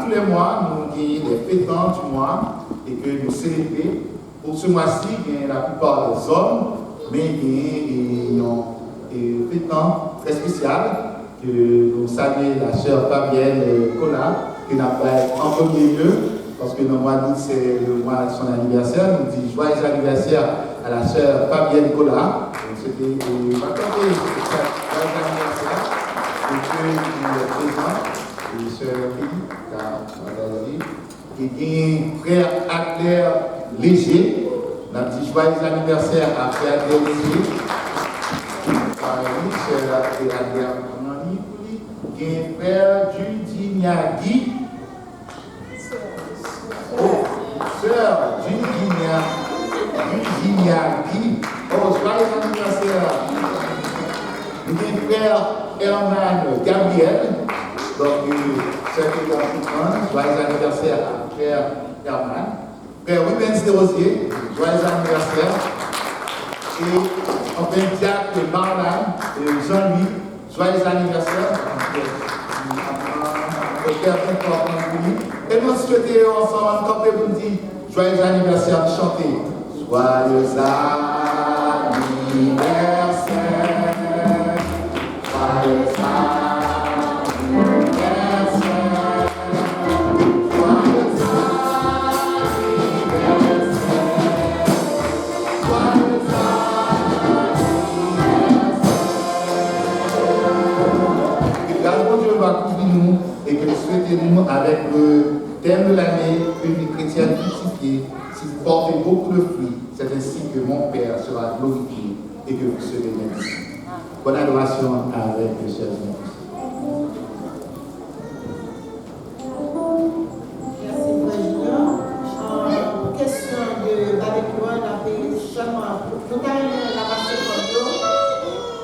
tous les mois, nous avons des fêtants du mois et que nous célébrons. Pour ce mois-ci, il y a la plupart des hommes, mais il y a un fêtant très spécial que nous saluons la sœur Fabienne Cola, qui n'a pas été en premier lieu, parce que le mois d'août, c'est le mois de son anniversaire. Nous disons joyeux anniversaire à la sœur Fabienne Cola. C'était joyeux anniversaire et que nous est présent, et sœur Philippe, et frère Adler Léger. Nous avons dit joyeux anniversaire à frère Adler Léger. Oui, c'est Adler. Et frère Judy Niagui. Sœur Judy Niagui. Oh, joyeux anniversaire. Nous avons frère Herman Gabriel. Donc, c'est un joyeux anniversaire à frère Herman. Frère Rubens Desrosiers, joyeux anniversaire. Et enfin, Jacques Marlan et Jean-Louis, joyeux anniversaire. Et nous souhaitons ensemble, quand vous nous dites joyeux anniversaire, chanter. Joyeux anniversaire, joyeux anniversaire. Et que nous souhaitons avec le thème de l'année, une vie chrétienne fructifiée, si vous portez beaucoup de fruits, c'est ainsi que mon Père sera glorifié et que vous serez bénis. Bonne adoration avec le chers amis. Merci, Président. En question de barbecue, on a fait seulement nous avons la marché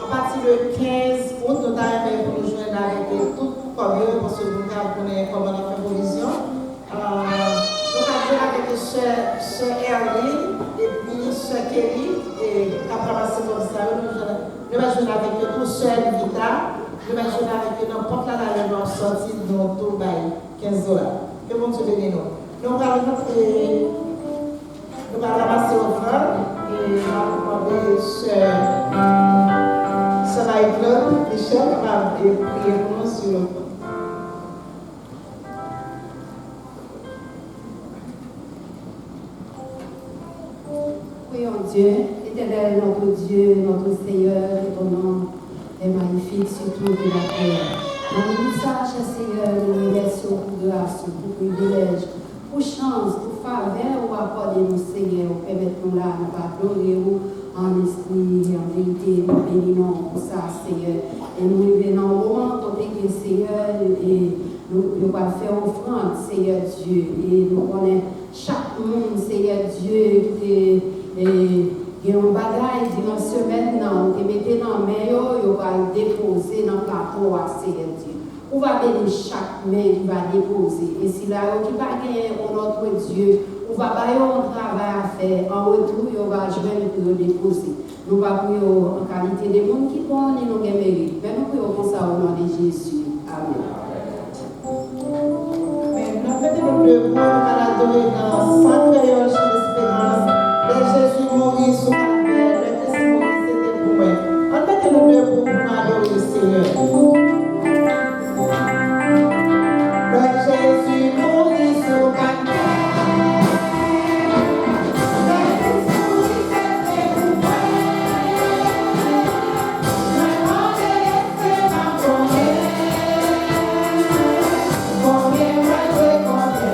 à partir du 15 août, nous avons pour nous joindre avec tout parce que nous avons comment on a fait provision. Nous avons avec Sœur Erline et puis Sœur Kelly et après la comme ça, nous allons jouer avec tout Sœur Vita, nous allons jouer avec n'importe la nous sorti dans tout bail $15. Que bon Dieu bénisse nous. Nous allons ramasser offrande et nous allons demander Sœur Marie-Claude Michel va prier pour nous sur le Prions Dieu, éternel notre Dieu, notre Seigneur, et ton nom est magnifique sur toute la terre. Dans le message, Seigneur, nous remercions pour grâce, pour privilège, pour chance, pour faveur, ou accorder-nous, Seigneur, permettons là, nous pardonner en esprit et en vérité, nous bénissons pour ça, Seigneur. Et nous venons au moment où Seigneur, et nous allons faire offrande, Seigneur Dieu, et nous connaissons chaque monde, Seigneur Dieu, et il y a un bagage dans la semaine, qui mettez dans la main, vous va déposer dans le plateau à Seigneur Dieu. Vous va bénir chaque main qui va déposer. Et si là, qui va gagner notre Dieu, vous va avoir un travail à faire. En retour, vous va jouer pour déposer. Nous allons prier en qualité de monde qui prend et nous mérite. Mais nous prions comme ça au nom de Jésus. Amen. Nous mettons le debout, nous allons adorer dans Saint Créole chez l'Espérance. Jésus mourit sous la terre, le Christ mourit, c'était pour moi. On met le debout pour adorer le Seigneur. Le Jésus mourit sous la terre. Le Christ mourit, c'était pour moi. Le monde est espérant pour moi. Combien moi je combien moi je.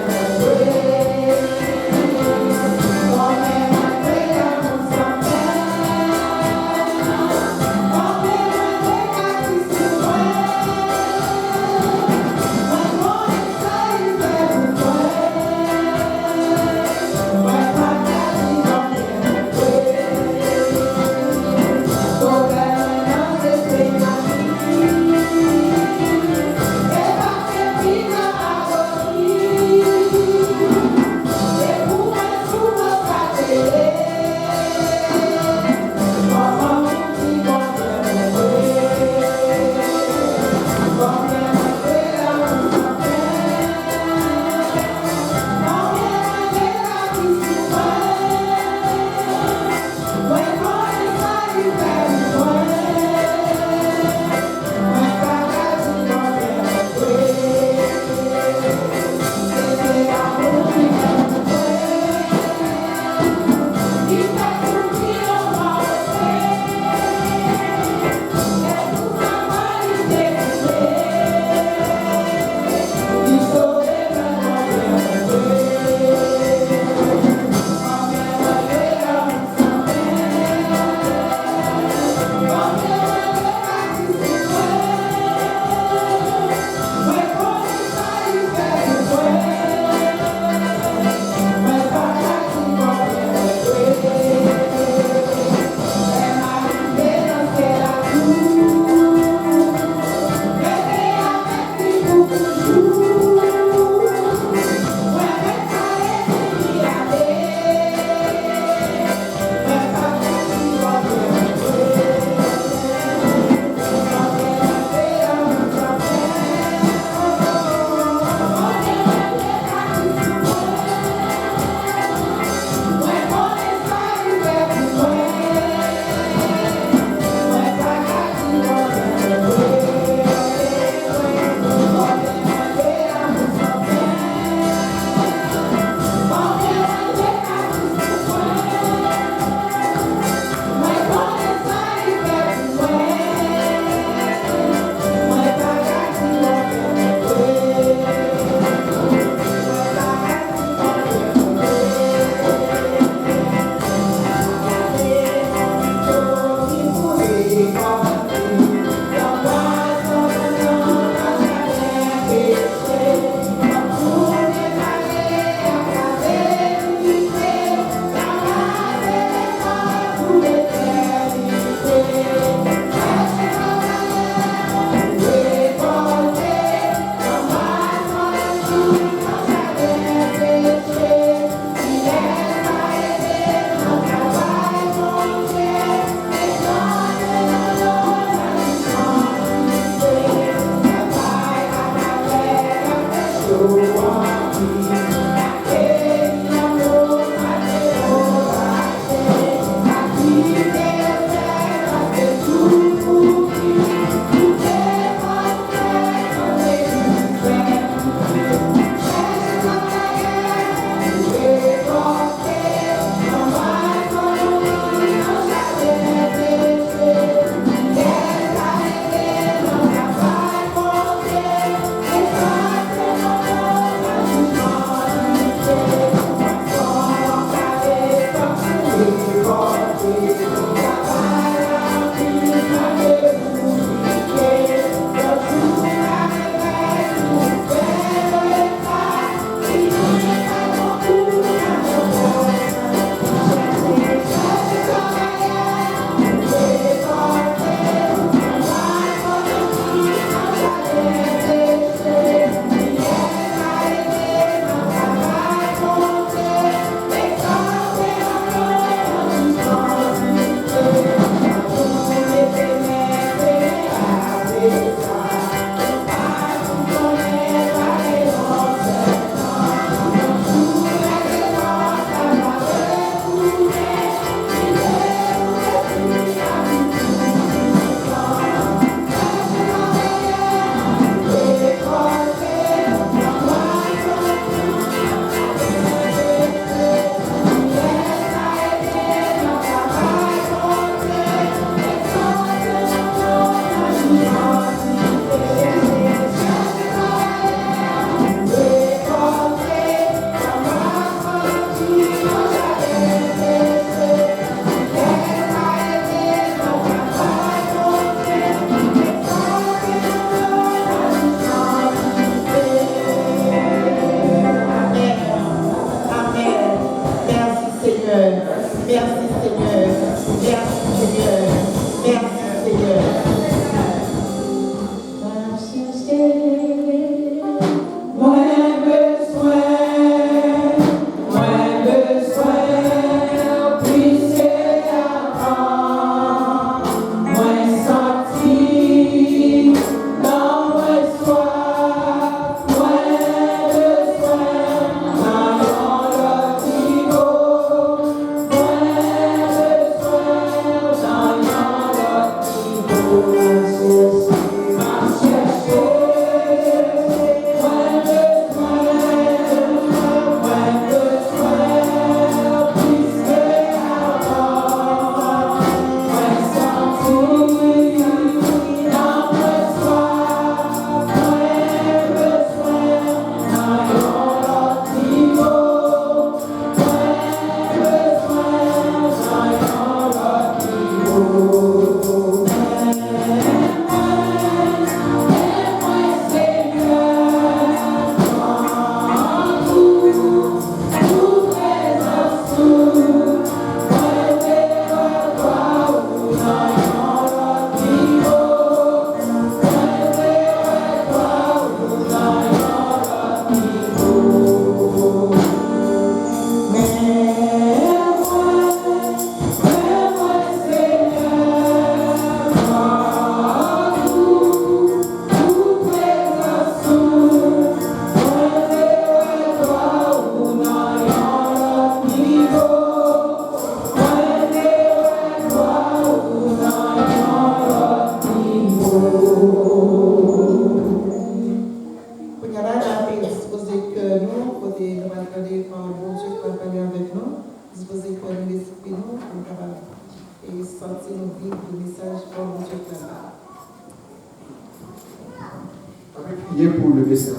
Priez pour le message.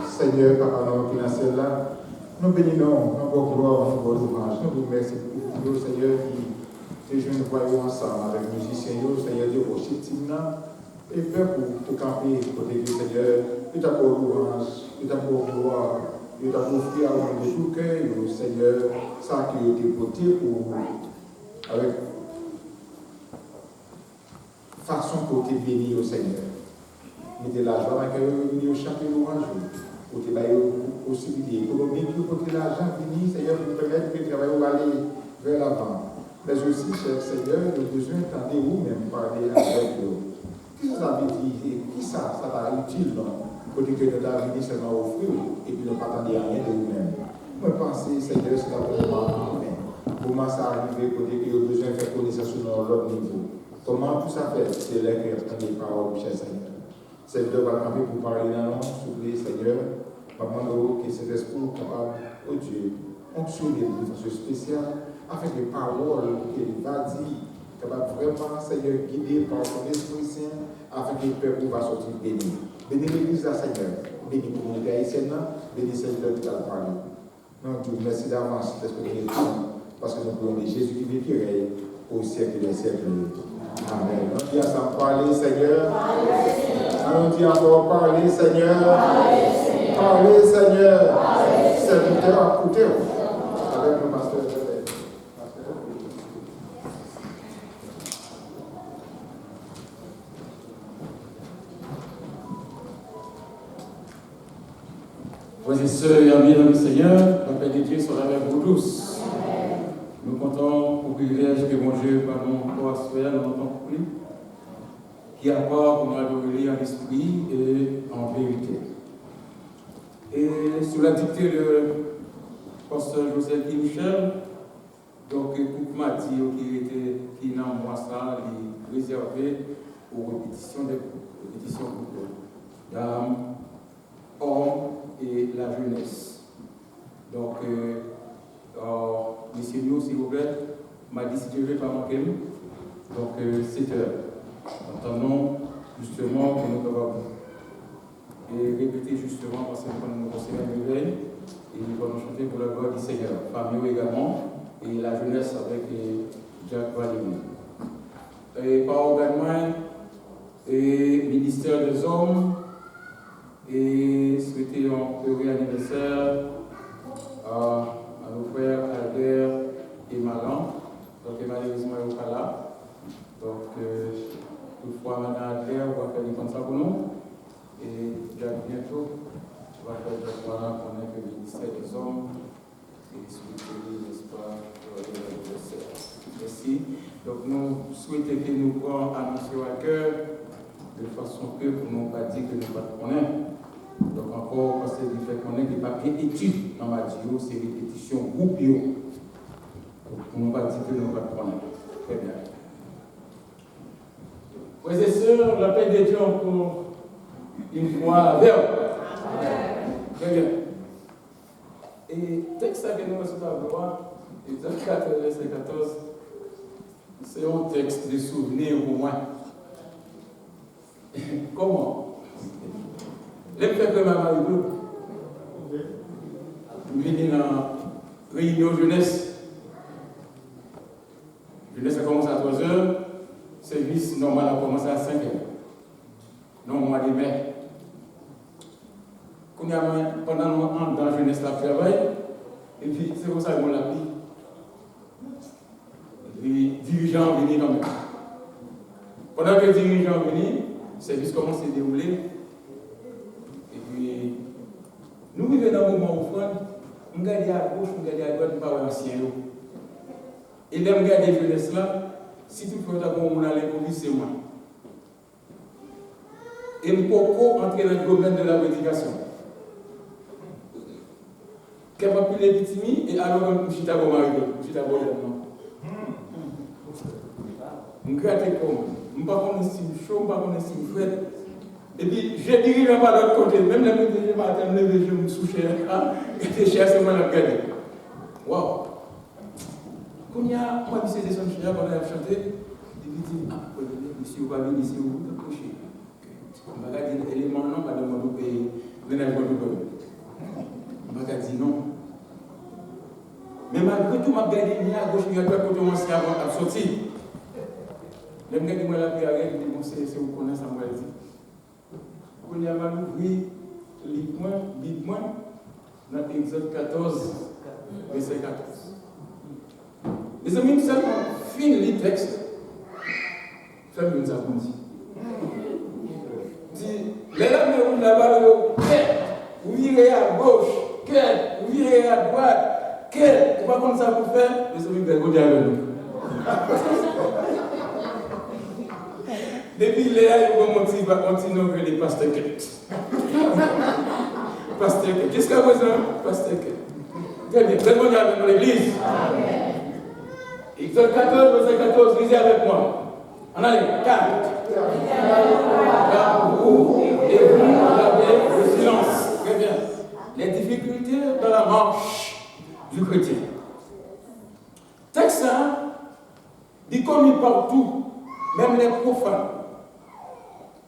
Seigneur, Papa, qui est dans ciel là, nous bénissons, nous avons gloire, nous avons louange. Nous vous remercions pour nous, Seigneur, qui se joignent voyons ensemble avec les musiciens, Seigneur Dieu, pour ce team et faire pour camper côté du Seigneur, et pour louange, et pour gloire, et pour offrir à vous de tout cœur, Seigneur, ça qui a été porté pour avec façon pour te bénir au Seigneur. Mettez l'argent avec nous chanter louange, pour te donner possibilité, pour nous mettre pour que l'argent finisse, Seigneur, pour nous permettre que le travail va aller vers l'avant. Mais aussi, cher Seigneur, nous avons besoin d'entendre vous-même parler avec nous. Qui ça veut dire? Qui ça va utile, non? côté que nous avons venu seulement offrir, et puis nous n'attendons rien de nous-mêmes. Moi, je pense, Seigneur, c'est la première comment ça arrive, côté que nous avons besoin de faire connaissance sur l'autre niveau. Comment tout ça fait? C'est là que nous des paroles, cher Seigneur. Seigneur va camper pour parler dans nous, s'il vous plaît, Seigneur. Je demande que cet esprit capable, oh Dieu, fonctionner de façon spéciale, afin que les paroles qu'il va dire, capable vraiment, Seigneur, guider par son Esprit Saint, afin que le peuple va sortir béni. Bénis l'Église, Seigneur. Bénis la communauté haïtienne, bénis Seigneur qui va parler. Non, Dieu, merci d'avance, parce que nous pouvons dire Jésus qui vit qui règne au siècle des siècles. Amen. On dit ensemble, parlez, Seigneur. On dit encore, parlez, Seigneur. Parlez, Seigneur. Serviteur, écoutez-vous. Avec le pasteur. Frères et sœurs, et amis dans le Seigneur, la paix de Dieu soit avec vous tous. Amen. Nous comptons au privilège que mon Dieu, par nous, encore à dans notre temps qui apporte pour nous adorer en esprit et en vérité. Et sous la dictée de pasteur Joseph Michel, donc, pour Mathieu qui n'a pas ça, il est réservé aux répétitions des groupes. Dames, hommes et la jeunesse. Donc, monsieur Nio, s'il vous plaît, m'a dit si je ne vais pas manquer. Donc, 7 heures. Entendons justement que nous devons répéter justement parce que nous conseillons un réveil et nous allons chanter pour la gloire du Seigneur. Fabio également et la jeunesse avec Jacques Valéry. Et par organisme et ministère des hommes et souhaiter un heureux anniversaire à nos frères Albert et Malan. Donc malheureusement ils sont pas là. Donc toutefois Madame Albert va faire des comme ça pour nous. Et bientôt on va faire le point qu'on est le ministère des hommes et souhaiter, n'est-ce pas, l'anniversaire. Merci. Donc nous souhaitons que nous prenions annoncer à cœur de façon que pour nous pas dire que nous ne connaissons pas. Donc encore, parce que le fait qu'on ait des papiers études dans ma bio, c'est répétition groupe bio. Donc pour nous pas dire que nous ne connaissons pas. Très bien. Frères et sœurs, la paix de Dieu encore une fois avec vous. Très bien. Et texte que nous recevons à voir, Exode 4, verset 14, c'est un texte de souvenir pour moi. Comment? Les frères de ma Marie-Bleu, nous venons dans la réunion jeunesse. Jeunesse a commencé à 3 heures, service normal a commencé à 5 heures. Non, mois de mai. Pendant nous entrons dans la jeunesse, la travail, et puis c'est comme ça qu'on l'a pris. Les dirigeants viennent quand même. Pendant que les dirigeants viennent, le service commence à se dérouler. Et puis, nous vivons dans un moment où nous regardons à gauche, nous regardons à droite, nous ne parlons pas ancien. Et là, nous regardons les jeunesses là, si tu peux avoir un aller pour lui, c'est moi. Et nous pouvons entrer dans le domaine de la prédication. Qu'elle va plus les petits et alors on couche à vos maris, couche à vos enfants. Nous grattons comme, nous ne pas connaître si chaud, nous ne pas connaître si frais. Et puis, je dirais là-bas de l'autre côté, même la petite je m'attends, je me sous cher, et cher, c'est moi la regarder. Waouh! Quand il y a, moi, je suis son cher, quand on a chanté, il me dit, ah, monsieur, va venir ici, vous pouvez coucher. On va dire, élément non, pas de mon pays, vous n'avez pas de problème. On va dire non. Mais malgré tout, je vais regarder à gauche, il y a deux côtés, on s'est sorti. Je vais regarder la prière, je dis, bon, c'est vous connaissez, ça m'a dit. Quand il y a mal ouvert, les points, dans Exode 14, verset 14. Les amis, nous avons fini les textes. Faites nous avons dit. Les lames là-bas, vous virez à gauche, vous virez à droite, vous pas comme ça pour faire, les amis, vous allez avec nous. Depuis là, ils vont continuer les pasteurs. Pasteur Ken. Jusqu'à présent, Pasteur Ken. Très bien. Très bon avec l'église. Exode 14, verset 14, lisez avec moi. En allez, 4. Car vous et vous gardez le silence. Très bien. Les difficultés dans la marche du chrétien. Texte ça, dit commis partout, même les profanes.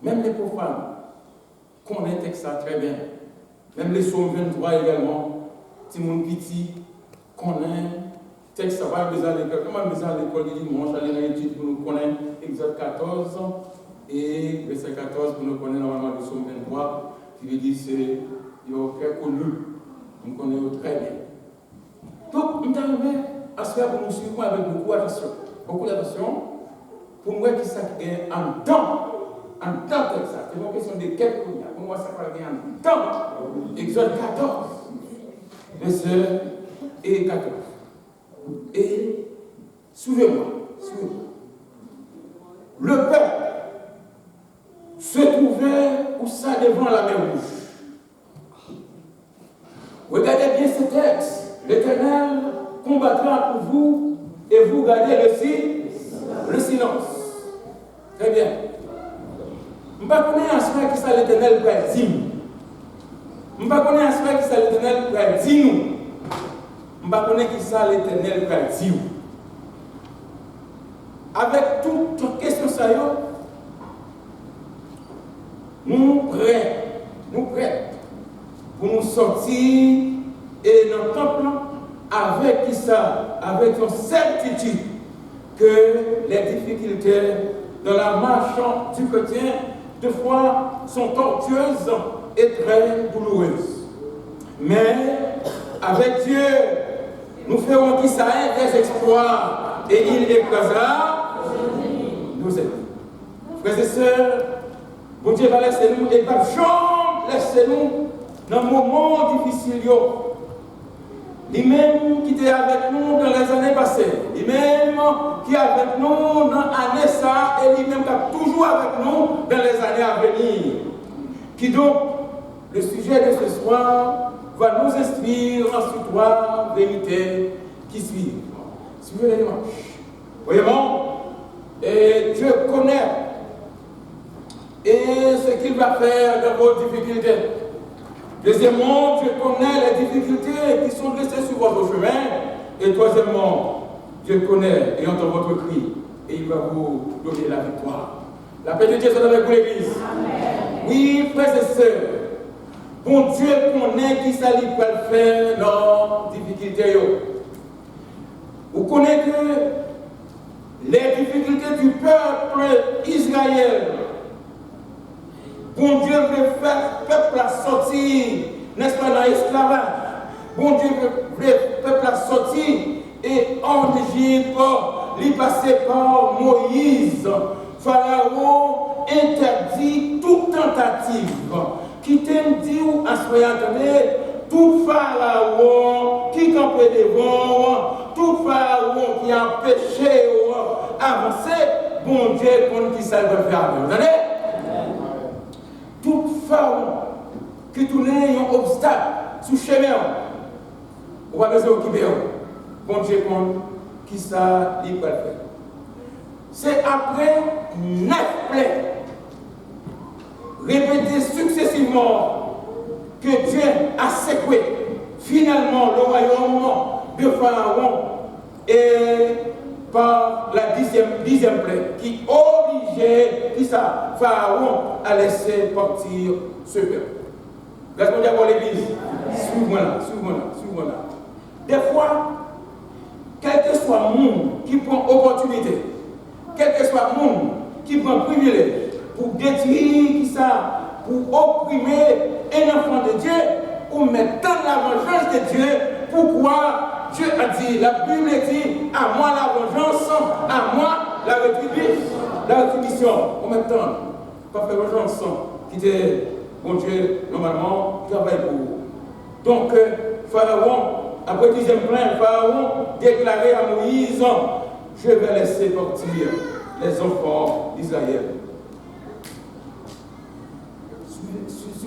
Même les profanes connaissent texte ça très bien. Même les psaumes 23 également. Si mon petit connaît texte ça va besoin à l'école. Comment besoin à l'école du dimanche, aller dans l'étude pour nous connaître Exode 14 et verset 14 pour nous connaître normalement le psaume 23 qui veut dire c'est très connu. Nous connaissons très bien. Donc, nous avons à ce pour nous suivre avec beaucoup d'attention. Beaucoup d'attention pour moi qui ça gagne en temps comme ça. C'est une question de quelques minutes. Pour moi, ça va gagner en temps. Exode 14, verset et 14. Et suivez-moi. Le peuple se trouvait où ça devant la mer Rouge. Regardez bien ce texte. L'Éternel combattra pour vous et vous gardez le silence. Très bien. Je ne sais pas aspect qui ça l'Éternel peut dire. Je ne sais pas aspect qui ça l'Éternel peut dire nous. Je ne sais pas qui ça l'Éternel peut dire. Avec toute question ça nous prêts pour nous sortir et dans le temple avec qui ça, avec une certitude que les difficultés de la marche du chrétien, de fois, sont tortueuses et très douloureuses. Mais avec Dieu, nous ferons qui ça des exploits et il écrasera nos ennemis. Frères et sœurs, bon Dieu va laisser nous et va jamais laisser nous dans un moment difficile. Lui-même qui était avec nous dans les années passées, lui-même qui est avec nous dans l'année ça, et lui-même qui est toujours avec nous dans les années à venir. Qui donc, le sujet de ce soir, va nous instruire en ces trois vérités qui suivent. Suivez les dimanches. Voyez-moi, et Dieu connaît et ce qu'il va faire dans vos difficultés. Deuxièmement, Dieu connaît les difficultés qui sont restées sur votre chemin. Et troisièmement, Dieu connaît et entend votre cri. Et il va vous donner la victoire. La paix de Dieu soit avec vous, l'Église. Amen. Oui, frères et sœurs, bon Dieu connaît qui ça lui peut faire dans les difficultés. Vous connaissez que les difficultés du peuple Israël, bon Dieu veut faire le peuple à sortir, n'est-ce pas, dans l'esclavage. Bon Dieu veut le peuple à sortir et en Égypte, lui passer par Moïse. Pharaon interdit toute tentative. Qui t'aime dit ou à ce tout Pharaon qui campait devant, tout Pharaon qui a empêché avancer, bon Dieu pour qui ça va faire. Vous entendez? Tout Pharaon qui tournait un obstacle sous chemin, on va besoin d'occuper. Bon Dieu pour qui ça il va faire. C'est après 9 plaies répétées successivement que Dieu a secoué finalement le royaume de Pharaon et par la 10e plaie qui obligeait Pharaon à laisser partir ce peuple. Laisse-moi dire pour l'Église. Suivez-moi là. Des fois, quel que soit le monde qui prend opportunité, quel que soit le monde qui prend privilège pour détruire pour opprimer un enfant de Dieu, ou mettre la vengeance de Dieu, pourquoi Dieu a dit, la Bible dit, à moi la vengeance, à moi la rétribution. En même temps, pas faire vengeance, qui était, bon Dieu, normalement, travaille pour vous. Donc, Pharaon, après 10e plainte, Pharaon déclarait à Moïse, je vais laisser partir les enfants d'Israël.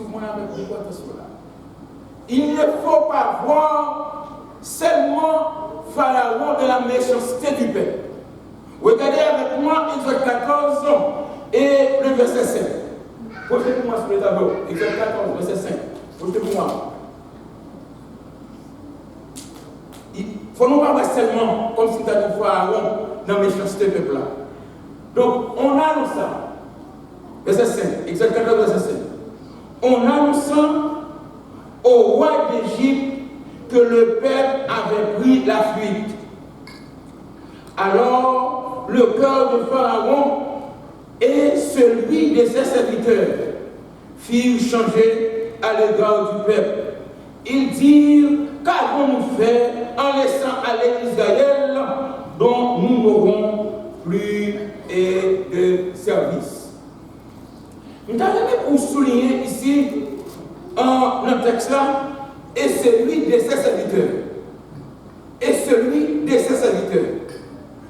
Suivez-moi avec beaucoup d'attention là. Il ne faut pas voir seulement Pharaon de la méchanceté du peuple. Regardez avec moi Exode 14 et le verset 5. Projetez-moi sur le tableau. Exode 14, verset 5. Projetez-moi. Il ne faut nous pas voir seulement comme si tu as dit Pharaon dans la méchanceté du peuple là. Donc, on annonce ça. Verset 5. Exode 14, verset 5. On annonce au roi d'Égypte que le peuple avait pris la fuite. Alors, le cœur de Pharaon et celui de ses serviteurs furent changés à l'égard du peuple. Ils dirent, qu'avons-nous fait en laissant aller Israël dont nous n'aurons plus de service. Nous avons pour souligner ici un texte là, et celui de ses serviteurs. Et celui de ses serviteurs.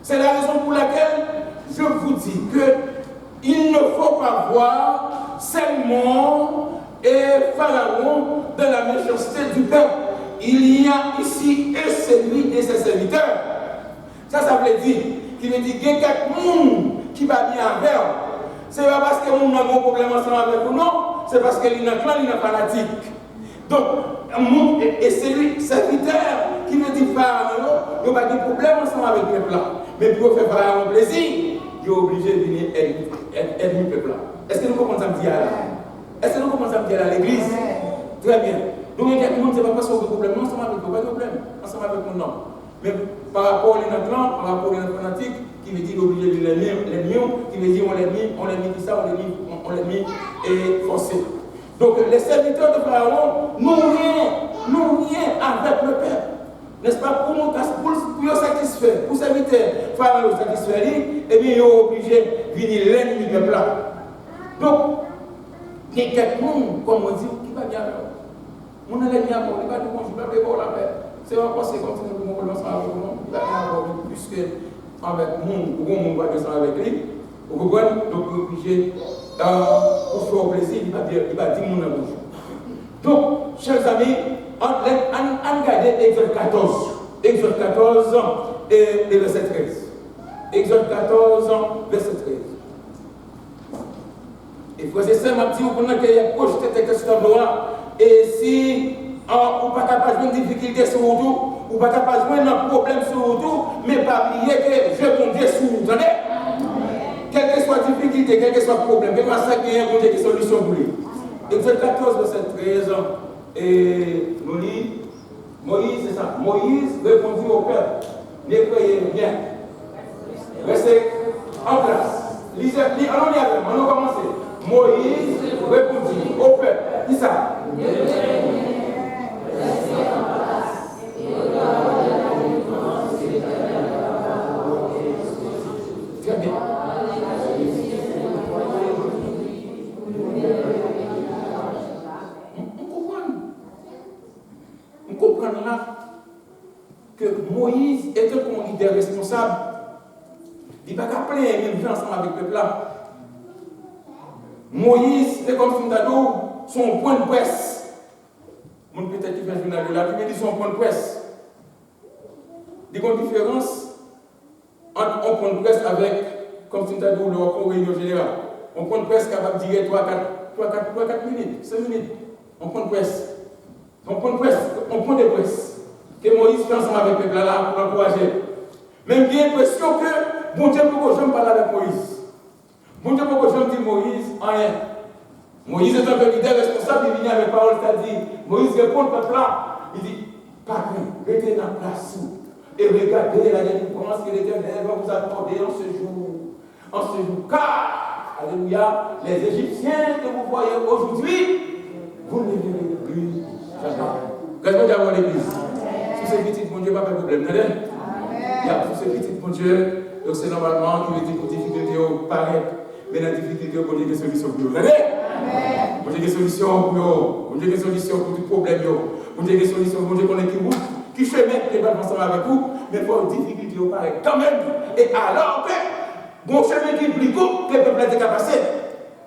C'est la raison pour laquelle je vous dis qu'il ne faut pas voir seulement Pharaon de la méchanceté du peuple. Il y a ici et celui de ses serviteurs. Ça veut dire qu'il veut dire qu'il y a quelqu'un qui va bien avec. Ce n'est pas parce que nous avons un problème ensemble avec nous, non. C'est parce qu'il y a un clan, il y a un fanatique. Donc, et c'est lui, serviteur, qui veut dire Pharaon, il n'y a pas de problème ensemble avec le peuple. Mais pour faire Pharaon plaisir, il est obligé de venir aider le peuple. Est-ce que nous commençons à me dire là? Est-ce que nous commençons à me dire à l'église? Très bien. Donc, il y a quelqu'un qui ne sait pas parce qu'on a un problème, non, ensemble avec nous, pas de problème, ensemble avec nous, non. Mais par rapport à clan, par rapport à fanatique, qui veut dire obligé de l'ennemi, qui veut dire on l'ennemi tout ça, on l'ennemi et forcé. Donc les serviteurs de Pharaon n'ont rien avec le peuple. N'est-ce pas? Pour nous satisfaire, pour servir Pharaon satisfaire, et bien ils sont obligés de venir l'ennemi du peuple. Donc, il y a quelqu'un, comme on dit, qui va bien là. On a l'ennemi à bord, il va dire bon, je vais pas la paix. C'est un conséquent de nous relancer avec nous, il va bien à bord, puisque avec nous, on va descendre avec lui. Vous comprenez? Donc, il est obligé, pour faire plaisir, il va dire mon amour. Donc, chers amis, on regarde Exode 14. Exode 14 et verset 13. Exode 14, verset 13. Et frère, c'est ça, ma petite, vous comprenez qu'il y a projeté quelque chose dans le et si on n'a pas de difficulté sur vous, ou pas capable de un problème sur vous, mais pas oublier que je compte sur vous. Vous entendez? Quelle que soit la difficulté, quel que soit le problème, quel que soit ça qui est une solution pour lui. Exode 14, verset 13, et nous lisons, Moïse, c'est ça. Moïse répondit au peuple, ne croyez rien. Restez en place. Lisez, allons y aller, allons commencer. Moïse répondit au peuple, qui ça? Très bien. On comprend là que Moïse était un leader responsable. Il n'a pas plein de ensemble avec le peuple là. Moïse, c'est comme si son point de presse. Mon peut-être qui fait un journal de la vie, mais dit son point de presse. Il y a une différence entre un point de presse avec, comme si nous avons le réunion générale. Un point de presse capable de dire 3-4 minutes, 5 minutes. Un point de presse. Un point de presse, un point de presse. Que Moïse fait ensemble avec le peuple là pour encourager. Même j'ai l'impression que bon Dieu peut que je parle avec Moïse. Bon Dieu peut que je dis Moïse, rien. Moïse est un leader responsable, il vient avec parole, c'est-à-dire, Moïse répond au peuple là, il dit, pardon, restez dans la place et regardez la délivrance que l'Éternel va vous accorder en ce jour. Car, alléluia, les Égyptiens que vous voyez aujourd'hui, vous ne les verrez plus jamais. Qu'est-ce que vous avez l'église? Sous ces petites, mon Dieu, pas de problème, vous entendez? Il y a sous ces petites, mon Dieu, donc c'est normalement qu'il y a des difficultés au paraître, mais la difficulté, on a des solutions pour vous, vous entendez? On a des solutions pour vous, on a des solutions pour tout problème, on a des solutions pour vous, qui chemin qui va ensemble avec vous, mais pour une difficulté au paraître quand même, et alors que, bon chemin qui est plus court, que le peuple a passé.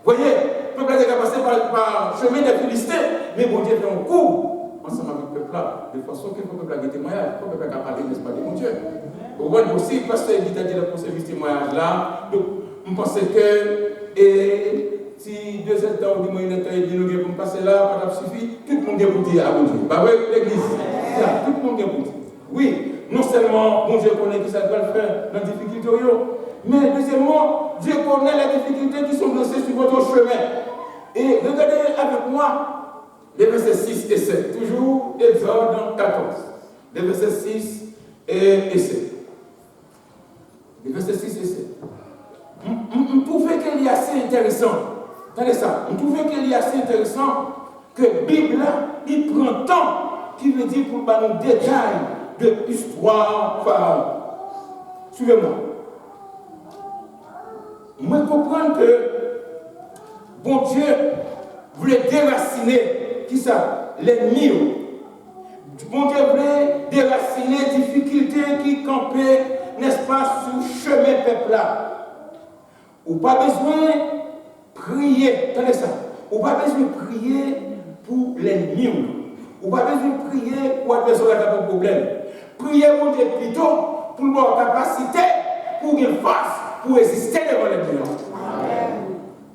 Vous voyez, le peuple peuple a passé par le chemin des Philistins, mais bon Dieu fait un coup ensemble avec le peuple là, de façon que le peuple a des témoignages, le peuple a parlé, n'est-ce pas, de mon Dieu. Vous voyez aussi, parce que il a dit pour ce témoignage là, donc je pense que si 2 ans ou 1 temps et demi pour passer là, ça suffit, tout le monde est pour dire à mon Dieu. Bah oui, l'église, tout le monde est pour dire. Oui, non seulement mon Dieu connaît qui ça doit le faire dans la difficulté, mais deuxièmement, Dieu connaît les difficultés qui sont laissées sur votre chemin. Et regardez avec moi les versets 6 et 7, toujours Exode 14, les versets 6 et 7. Les versets 6 et 7. On trouvait qu'il est assez intéressant. Attendez ça. On trouvait qu'il est assez intéressant que la Bible, il prend temps qui veut dire pour nous détails de l'histoire Pharaon. Suivez-moi. Moi, je comprends que bon Dieu voulait déraciner qui ça? L'ennemi. Bon Dieu voulait déraciner les difficultés qui campaient, n'est-ce pas, sur le chemin peuple là. Ou pas besoin de prier, attendez ça, ou pas besoin de prier pour l'ennemi, ou pas besoin de prier pour la personne qui a un problème. Priez mon Dieu plutôt pour avoir capacité, pour une force, pour résister devant l'ennemi.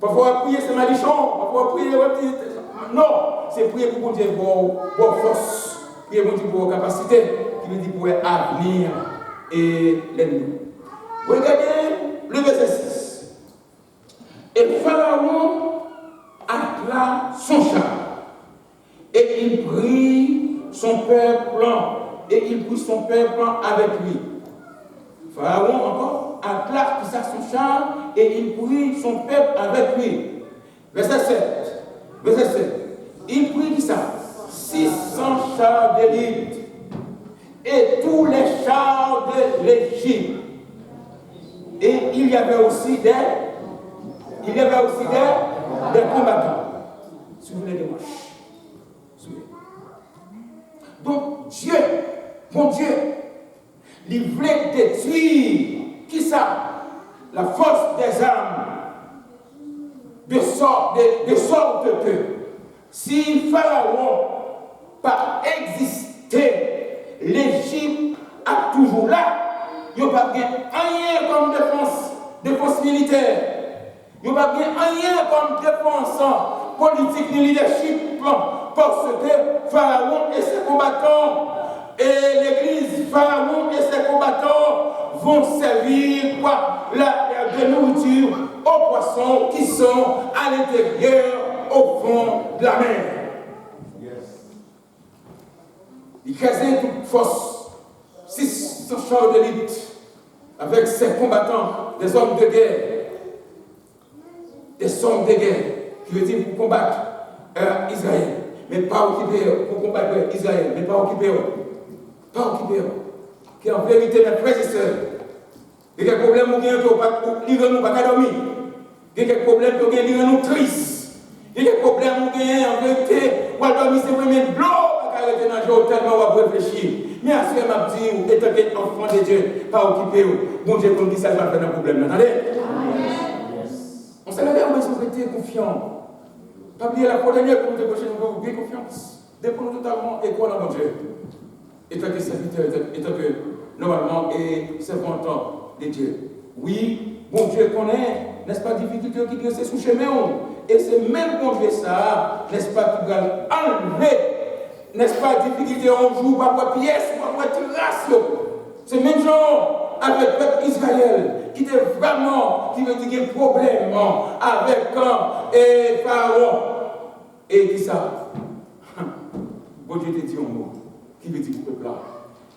Parfois prier c'est malichon, parfois prier non, c'est prier pour mon Dieu pour force, prier mon Dieu pour capacité, qui veut dire pour avenir et l'ennemi. Regardez le verset 6. Et Pharaon attela son char, et il prit son peuple, avec lui. Pharaon encore attela son char, et il prit son peuple avec lui. Verset 7. Il prit qui ça? 600 chars d'élite, et tous les chars de l'Égypte. Et il y avait aussi des combattants. Souvenez de moi. Donc Dieu, mon Dieu, il voulait détruire, qui ça? La force des armes, de sorte que si Pharaon pas existé, l'Égypte a toujours là. Il n'y a pas rien comme défense militaire. Il n'y a pas rien comme défense politique ni leadership, parce que Pharaon et ses combattants, et l'église, Pharaon et ses combattants vont servir de nourriture aux poissons qui sont à l'intérieur, au fond de la mer. Il crasait toute force, 600 chars d'élite, avec ses combattants, des hommes de guerre. Des hommes de guerre, qui veut dire pour combattre Israël, mais pas occuper pour combattre Israël, mais pas occuper Qui en vérité, mes frères et sœurs, il y a des problèmes où nous pas dormir. Il y a des problèmes où nous tristes. Il y a des problèmes où en vérité, on va dormir, c'est vraiment blanc, on va arrêter dans le jour tellement on va réfléchir. Mais à ce moment-là, je dis, étant enfant de Dieu, pas occupé, bon Dieu, comme dit ça, va faire un problème. Attendez? On s'est levé, on va être confiant. Pas oublier la dernière pour nous débaucher, nous avons bien confiance. Dépendons totalement et croire dans mon Dieu. Et tant que serviteur, et tant que normalement et servantant de Dieu. Oui, bon Dieu connaît, n'est-ce pas, difficulté qui glisse sous chemin. Et c'est même bon Dieu ça, n'est-ce pas, qui va enlever, n'est-ce pas, difficulté en jour, par quoi pièce, par quoi terrasse. C'est même genre avec le peuple Israël qui était vraiment, qui veut dire problème avec Pharaon. Et qui ça? Bon Dieu te dit un mot, qui veut dire peuple là.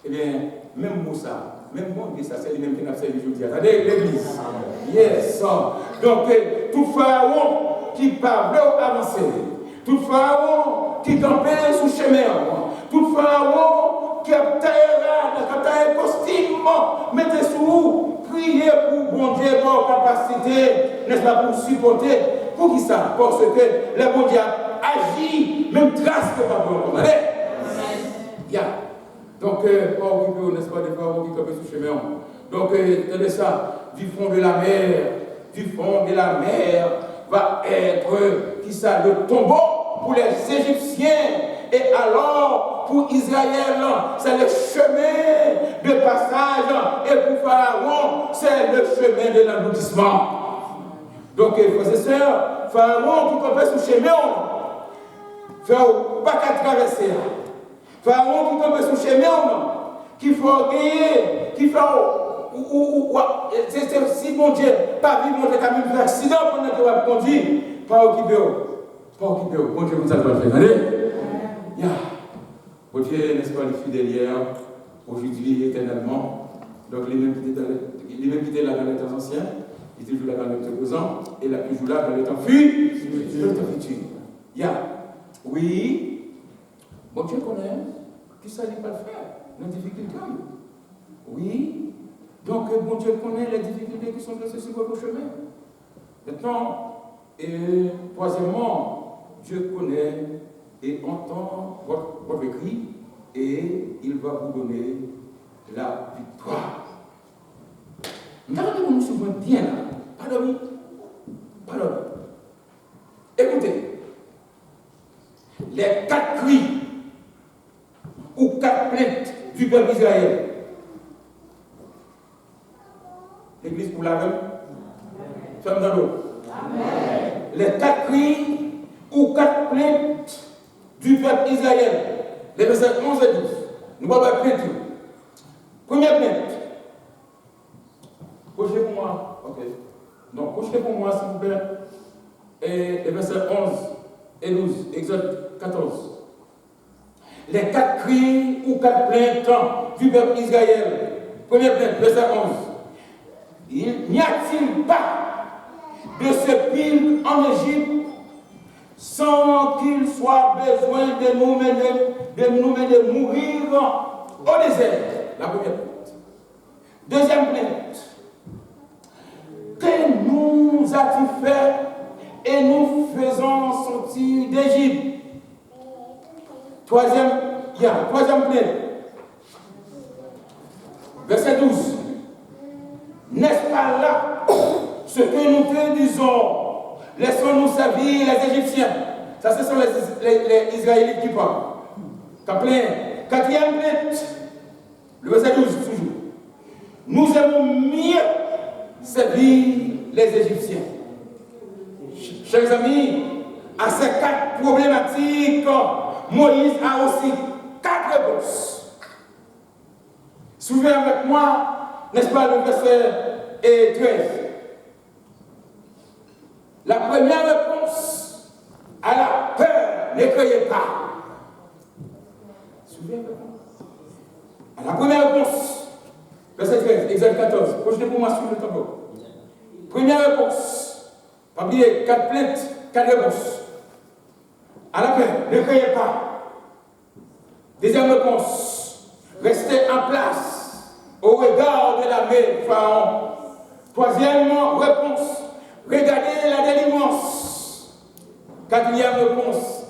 Eh bien, même mot ça, même bon Dieu ça, c'est le même qui n'a pas servi aujourd'hui. Attendez, l'église. Yes. Donc, tout Pharaon qui parlait avancer, tout Pharaon qui campait sous chemin, tout Pharaon qui a taillé costume, mettez sous, priez pour bon Dieu, pour capacité, n'est-ce pas, pour supporter. Pour qui ça? Parce que le bon Dieu agit, même trace que pas bon. Allez? Yeah. Donc, pas occupé, n'est-ce pas, des pharaons qui campaient sous chemin. Donc, tenez ça, du fond de la mer va être qui ça, le tombeau pour les Égyptiens. Et alors, pour Israël, c'est le chemin de passage. Et pour Pharaon, c'est le chemin de l'aboutissement. Donc, frères et sœurs, Pharaon, tout compte sous chemin, faut pas qu'à traverser. Pharaon, tout compte sous chemin, qu'il faut gagner, qu'il faut. C'est si mon Dieu, pas vivre, mon Dieu, quand même, accident pendant que vous avez conduit, pas occupé. Pas occupé. Bon Dieu, vous allez le faire. Allez. Bon Dieu, n'est-ce pas, le fidèle hier, aujourd'hui, éternellement. Donc, les mêmes qui étaient là dans les temps anciens. Il est toujours là dans le temps présent et là toujours là dans le temps futur. Oui, bon Dieu connaît, qui ça n'est pas le faire, les difficultés. Oui, donc bon Dieu connaît les difficultés qui sont placées sur votre chemin. Maintenant, troisièmement, Dieu connaît et entend votre cri et il va vous donner la victoire. Nous nous souvenons bien là. Pardon. Écoutez, les 4 cris ou 4 plaintes du peuple d'Israël. L'église pour l'aveugle. Ferme dans l'eau. Les 4 cris ou 4 plaintes du peuple d'Israël. Les versets 11 et 12. Nous allons voir plainte. Première plainte. Cochez pour moi. Ok. Donc, cochez pour moi, s'il vous plaît. Et les versets 11 et 12. Exode 14. Les 4 cris ou 4 plaintes du peuple d'Israël. Première plainte, verset 11. N'y a-t-il pas de ce pile en Égypte sans qu'il soit besoin de nous mener mourir au désert? La première plainte. Deuxième plainte. Que nous a-t-il fait et nous faisons sortir d'Égypte? Troisième plainte. Verset 12. N'est-ce pas là ce que nous te disons? Laissons-nous servir les Égyptiens. Ça, ce sont les Israélites qui parlent. Quatrième plainte. Le verset 12, toujours. Nous aimons mieux servir les Égyptiens. Chers amis, à ces 4 problématiques, Moïse a aussi 4 réponses. Suivez avec moi, n'est-ce pas, le verset 13. La première réponse à la peur, ne croyez pas. Suivez avec moi. À la première réponse, verset 13, Exode 14. Projetez pour moi sur le tableau. Première réponse. Pas oublier, 4 plaintes, 4 réponses. À la peur, ne croyez pas. Deuxième réponse. Restez en place au regard de la main de Pharaon. Troisième réponse. Regardez la délivrance. Quatrième réponse.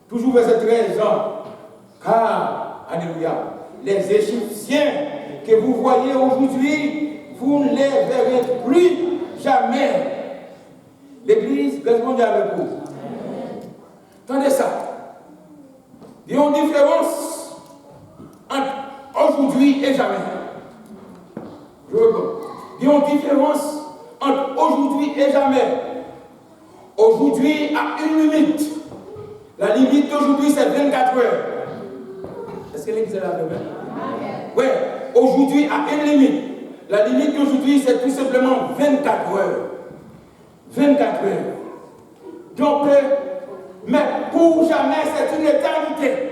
Toujours verset 13. Car, alléluia, les Égyptiens que vous voyez aujourd'hui, vous ne les verrez plus jamais. L'Église répondit avec vous. Attendez ça. Il y a une différence entre aujourd'hui et jamais. Je reprends. Il y a une différence entre aujourd'hui et jamais. Aujourd'hui a une limite. La limite d'aujourd'hui, c'est 24 heures. Est-ce que l'Église est là demain? Oui, aujourd'hui a une limite. La limite d'aujourd'hui, c'est tout simplement 24 heures. 24 heures. Donc, mais pour jamais, c'est une éternité.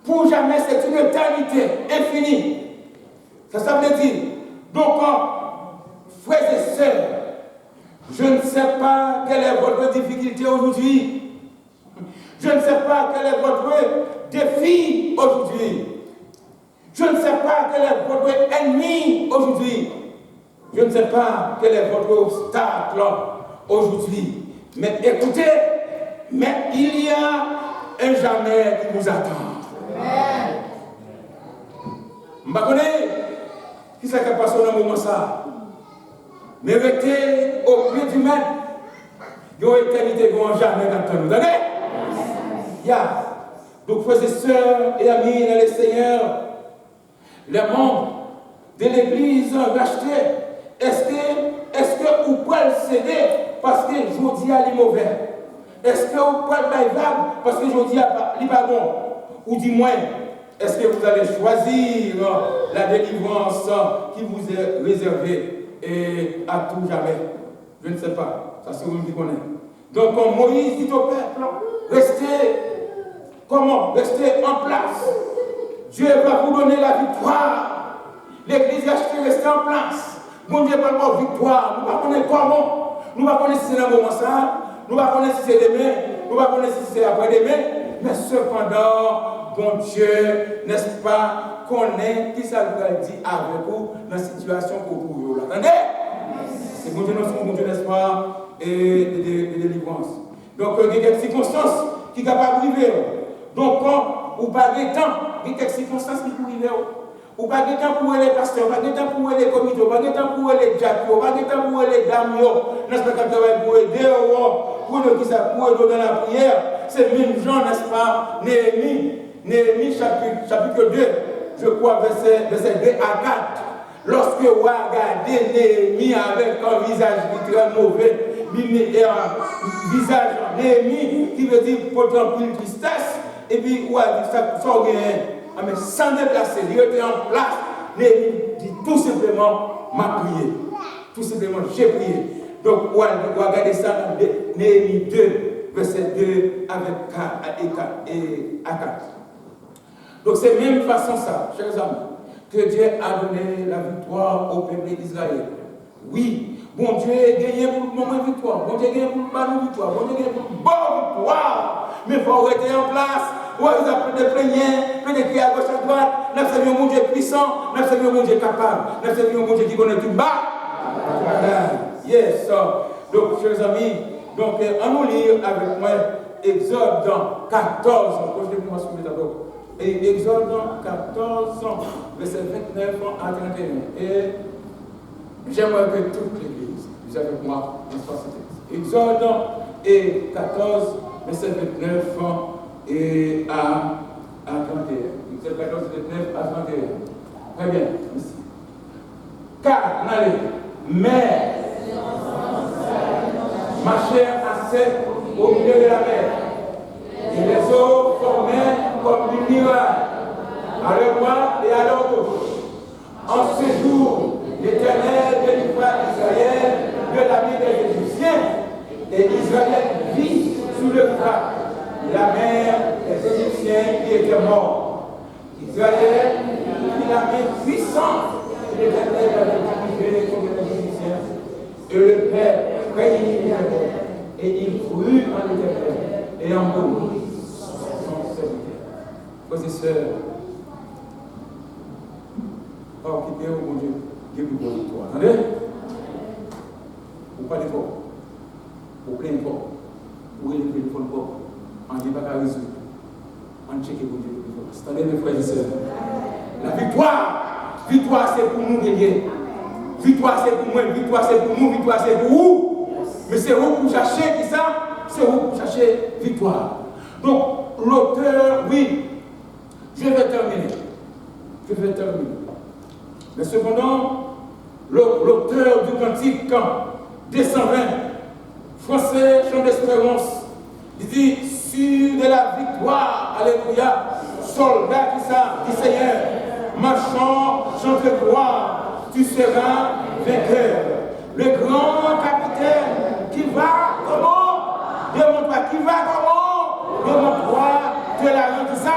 Pour jamais, c'est une éternité infinie. Ça veut dire, donc, frères et sœurs, je ne sais pas quelle est votre difficulté aujourd'hui. Je ne sais pas quel est votre défi aujourd'hui. Je ne sais pas quel est votre ennemi aujourd'hui. Je ne sais pas quel est votre obstacle aujourd'hui. Mais écoutez, mais il y a un jamais qui vous attend. Amen. Je connais qui s'est passé dans un moment ça. Mais restez au pied du maître. Il y a une éternité qui n'a jamais d'attendre. Vous entendez? Donc, frères et sœurs et amis dans le Seigneur, les membres de l'Église rachetés, est-ce que vous pouvez le céder parce que je dis à l'île mauvais? Est-ce que vous pouvez le bailler parce que je dis à l'île pas bon? Ou du moins, est-ce que vous allez choisir la délivrance qui vous est réservée et à tout jamais? Je ne sais pas. Ça c'est vous qui connaissez. Donc, comme Moïse dit au peuple, restez comment? Restez en place. Dieu va vous donner la victoire. L'église achetée, restez en place. Bon Dieu parle pas de victoire. Nous ne connaissons pas comment. Nous ne connaissons pas si c'est dans le moment ça. Nous ne connaissons pas si c'est demain. Nous ne connaissons pas si c'est après-demain. Mais cependant, bon Dieu, n'est-ce pas, connaît qui ça vous a dit avec vous dans la situation que vous pouvez. Vous l'entendez? C'est bon Dieu, n'est-ce pas, et de délivrance. Donc, il y a quelques circonstances qui sont capables de vivre. Donc, quand vous n'avez pas de temps, il y a quelques circonstances qui peuvent vivre. Vous n'avez pas de temps pour les pasteurs, vous n'avez pas de temps pour les comités, vous n'avez pas de temps pour les jacques, vous n'avez pas de temps pour les dames, n'est-ce pas, pour aider, pour aider dans la prière. C'est même gens, n'est-ce pas, Néhémie chapitre 2, je crois, verset 2 à 4. Lorsque vous regardez Néhémie avec un visage très mauvais, un visage Néhémie qui veut dire pourtant une tristesse, et puis vous avez dit ça, mais sans déplacer, il était en place. Néhémie dit tout simplement, m'a prié. Tout simplement, j'ai prié. Donc, vous regardez ça dans Néhémie 2, verset 2 avec 4 et à 4. Donc, c'est même façon ça, chers amis, que Dieu a donné la victoire au peuple d'Israël. Oui, bon Dieu a gagné pour le moment victoire, bon Dieu a gagné pour le ballon victoire, bon Dieu a gagné pour le bon victoire. Mais il faut rester en place. Ouais, vous avez des plaignants, peut-être crier à gauche à droite. Nous sommes un bon Dieu puissant, nous sommes un bon Dieu capable, nous sommes un bon Dieu qui connaît tout bas. Yes. Donc, chers amis, donc, on nous lire avec moi Exode 14. Je vais vous montrer d'abord. Et Exode 14, verset 29 à 31. Et j'aimerais que toute l'église, vous avec moi, dans ce texte. Exode 14, verset 29 et à 31. Exode 14, 29 à 31. Très bien, merci. Car, allez, mais marchait à sec au milieu de la mer. Et les eaux formaient comme une muraille, à l'ouest et à l'autre. En ce jour, l'Éternel délivra Israël de la main des Égyptiens, et Israël vit sous le bras la mer des Égyptiens qui étaient morts. Israël vit la main puissante de l'Éternel avait dirigé contre les Égyptiens, et le Père craignit l'Éternel, et il crut en l'Éternel, et en Moïse. Frères et sœurs, pas occuper au bon Dieu, Dieu vous donne toi. Attendez? Vous parlez pas, vous plaignez pas, vous élevez le téléphone pas, on ne dit pas qu'à résoudre, on check bon Dieu. Attendez mes frères et sœurs, la victoire c'est pour nous gagner, victoire c'est pour moi, victoire c'est pour nous, victoire c'est pour vous, mais c'est vous pour chercher qui ça? C'est vous pour chercher victoire. Donc l'auteur, oui. Je vais terminer. Mais cependant, l'auteur du cantique 220, français, chant d'espérance, il dit, sûr de la victoire, alléluia, soldat du Seigneur, marchand, chant de gloire, tu seras vainqueur. Le grand capitaine qui va comment? Demande-toi, qui va comment? Demande-toi, tu es la reine de ça?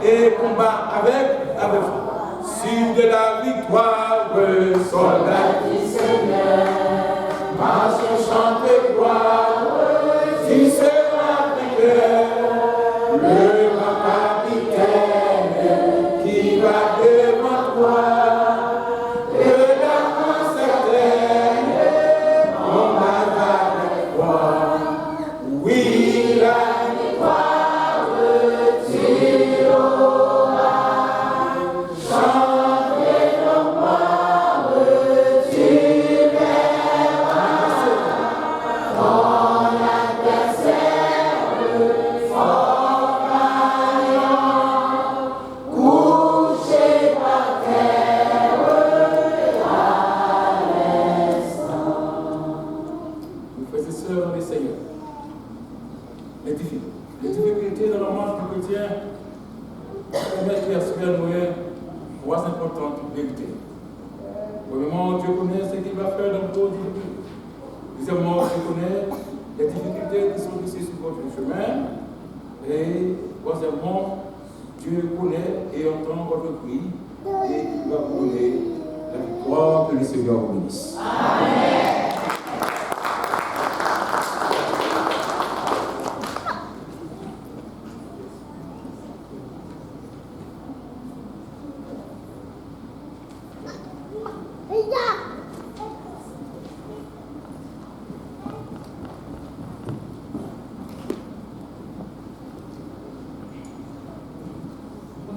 Et combat avec sur de la victoire, soldat du Seigneur, marche chante de gloire, tu seras vainqueur, le grand capitaine qui va devant toi, de la certaine, combat avec toi, oui, la victoire. persuadé nous trois importantes vérités. Premièrement, Dieu connaît ce qu'il va faire dans vos difficultés. Deuxièmement, Dieu connaît les difficultés qui sont ici sur votre chemin. Et troisièmement, Dieu connaît et entend votre cri et il va vous donner la victoire. Que le Seigneur vous bénisse. Amen.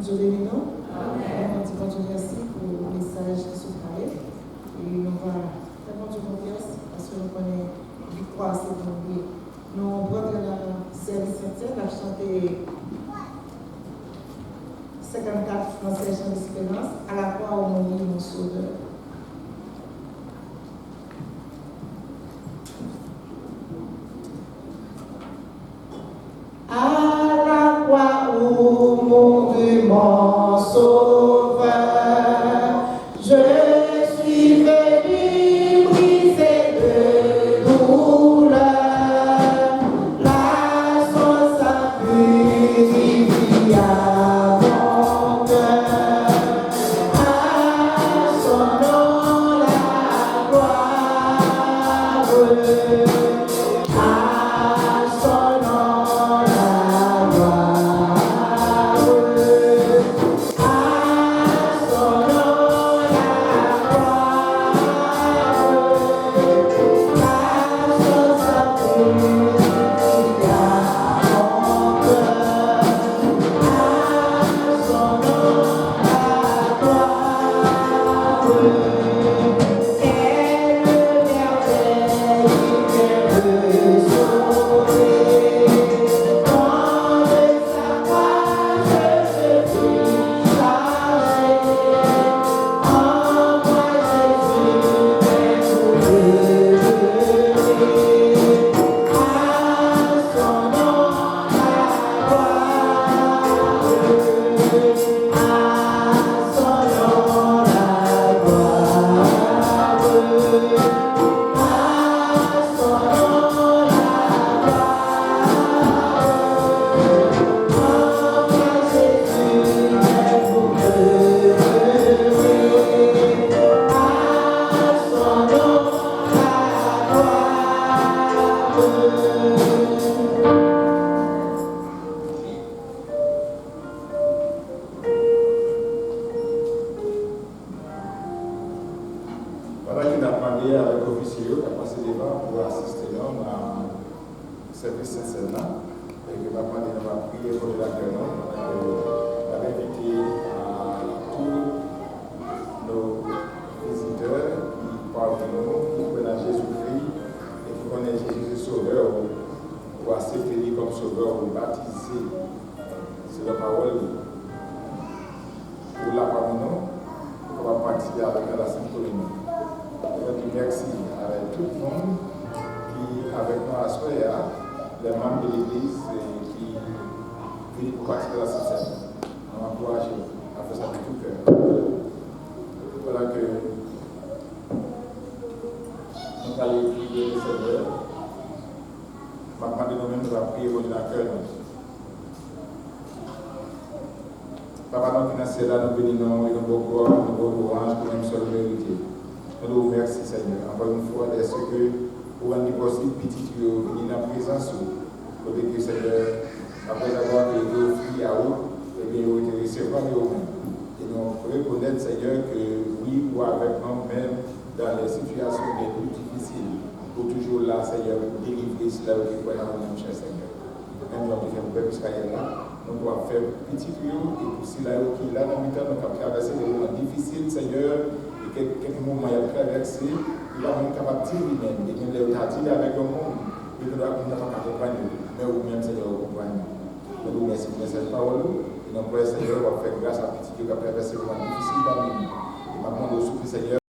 Dieu bénit nous. Amen. On dit bon Dieu merci pour le message qui se parle. Et nous va faire bon Dieu confiance parce que nous connaissons la victoire, c'est pour nous. Nous prenons la service chrétien, la chanter 54 Français chant d'espérance, à la croix au nom de mon sauveur. À la croix où mourut mon sauveur, je suis venu briser de douleur, la sauce a purifié mon cœur, à son nom la gloire, à son nom la gloire. Voilà qu'il a parlé avec l'officier qui a passé devant pour assister l'homme à service Saint-Sernin. Et qu'il a parlé, il va prier pour la gueule. Il a invité à tous nos visiteurs qui parlent de nous, qui connaissent Jésus-Christ et qui connaissent Jésus Sauveur ou accepter lui comme Sauveur ou baptiser. C'est la parole pour la parole nous. On va participer avec la Sainte Communion. Merci avec tout le monde qui, avec nous à Soya, les membres de l'Église qui viennent pour participer à la Sainte-Seine. On encourage à faire ça de tout cœur. Voilà que nous allons prier le Seigneur. Maintenant, de nous-mêmes, nous allons prier pour le cœur. Papa, nous qui nous sommes là, nous bénissons et nous vous gloire, nous vous louange pour nous seul vérité. Nous vous remercions, Seigneur, encore une fois, de ce que vous rendez possible, petit Dieu, venir dans la présence, pour que Seigneur, après avoir été offert à vous, et bien, vous été recevoir de vous-même. Et nous reconnaître, Seigneur, que oui, vous avec nous, même dans les situations les plus difficiles, vous toujours là, Seigneur, pour délivrer cela qui est dans nous, cher Seigneur. Même dans le peuple Israël là, nous devons faire petit Dieu, et pour cela qui est là dans le temps, nous avons traversé des moments difficiles, Seigneur. Quelques moments il a traversé, il a même capable de lui-même, et il a dit avec le monde, il ne doit pas accompagner, mais vous-même, Seigneur, vous accompagnez. Nous vous remercions pour cette parole, et nous prions, Seigneur, va faire grâce à petit Dieu qui a traversé le moment difficile parmi nous. Et maintenant, nous souffrons, Seigneur.